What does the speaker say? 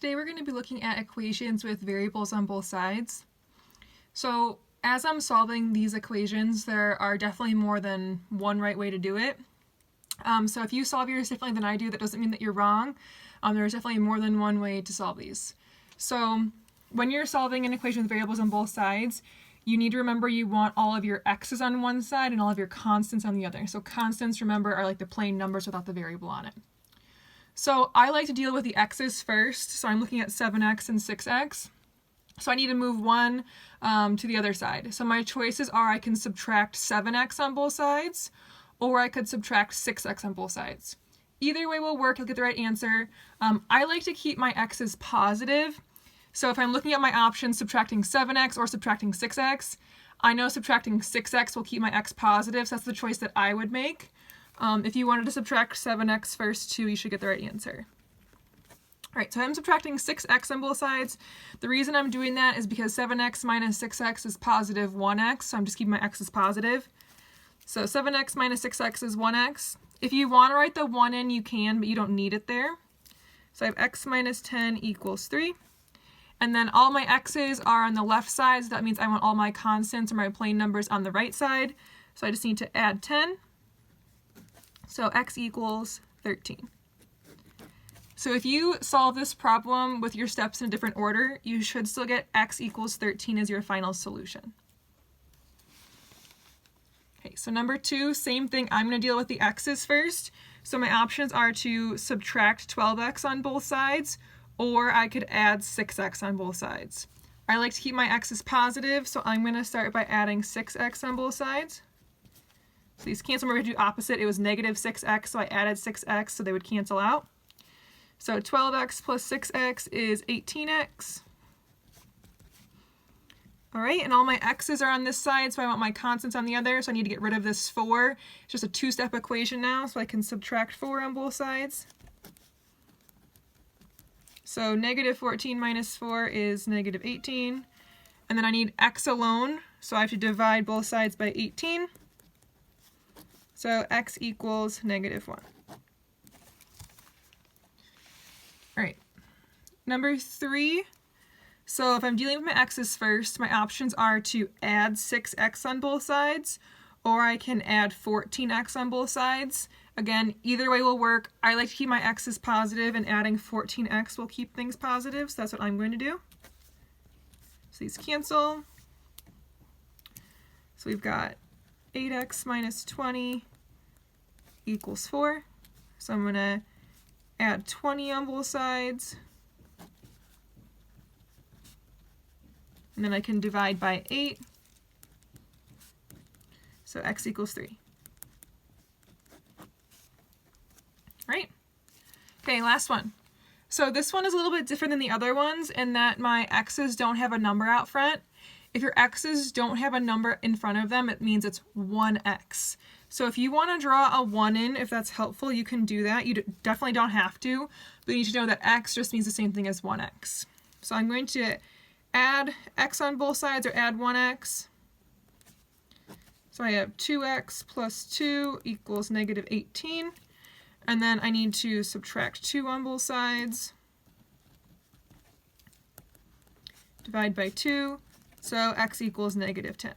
Today we're going to be looking at equations with variables on both sides. So as I'm solving these equations, there are definitely more than one right way to do it. So if you solve yours differently than I do, that doesn't mean that you're wrong. There's definitely more than one way to solve these. So when you're solving an equation with variables on both sides, you need to remember you want all of your x's on one side and all of your constants on the other. So constants, remember, are like the plain numbers without the variable on it. So I like to deal with the x's first, so I'm looking at 7x and 6x. So I need to move one to the other side. So my choices are I can subtract 7x on both sides, or I could subtract 6x on both sides. Either way will work, you'll get the right answer. I like to keep my x's positive. So if I'm looking at my options subtracting 7x or subtracting 6x, I know subtracting 6x will keep my x positive, so that's the choice that I would make. If you wanted to subtract 7x first too, you should get the right answer. Alright, so I'm subtracting 6x on both sides. The reason I'm doing that is because 7x minus 6x is positive 1x, so I'm just keeping my x's positive. So 7x minus 6x is 1x. If you want to write the 1 in, you can, but you don't need it there. So I have x minus 10 equals 3. And then all my x's are on the left side, so that means I want all my constants or my plain numbers on the right side. So I just need to add 10. So x equals 13. So if you solve this problem with your steps in a different order, you should still get x equals 13 as your final solution. Okay, so number 2, same thing. I'm going to deal with the x's first. So my options are to subtract 12x on both sides, or I could add 6x on both sides. I like to keep my x's positive, so I'm going to start by adding 6x on both sides. So these cancel. We're going to do opposite. It was negative 6x, so I added 6x so they would cancel out. So 12x plus 6x is 18x. All right, and all my x's are on this side, so I want my constants on the other, so I need to get rid of this 4. It's just a two-step equation now, so I can subtract 4 on both sides. So negative 14 minus 4 is negative 18. And then I need x alone, so I have to divide both sides by 18. So x equals negative 1. All right, number 3. So if I'm dealing with my x's first, my options are to add 6x on both sides, or I can add 14x on both sides. Again, either way will work. I like to keep my x's positive, and adding 14x will keep things positive, so that's what I'm going to do. So these cancel. So we've got 8x minus 20 equals 4. So I'm going to add 20 on both sides. And then I can divide by 8. So x equals 3. Right? Okay, last one. So this one is a little bit different than the other ones in that my x's don't have a number out front. If your x's don't have a number in front of them, it means it's 1x. So if you want to draw a 1 in, if that's helpful, you can do that. You definitely don't have to, but you need to know that x just means the same thing as 1x. So I'm going to add x on both sides, or add 1x. So I have 2x plus 2 equals negative 18. And then I need to subtract 2 on both sides. Divide by 2. So x equals negative 10.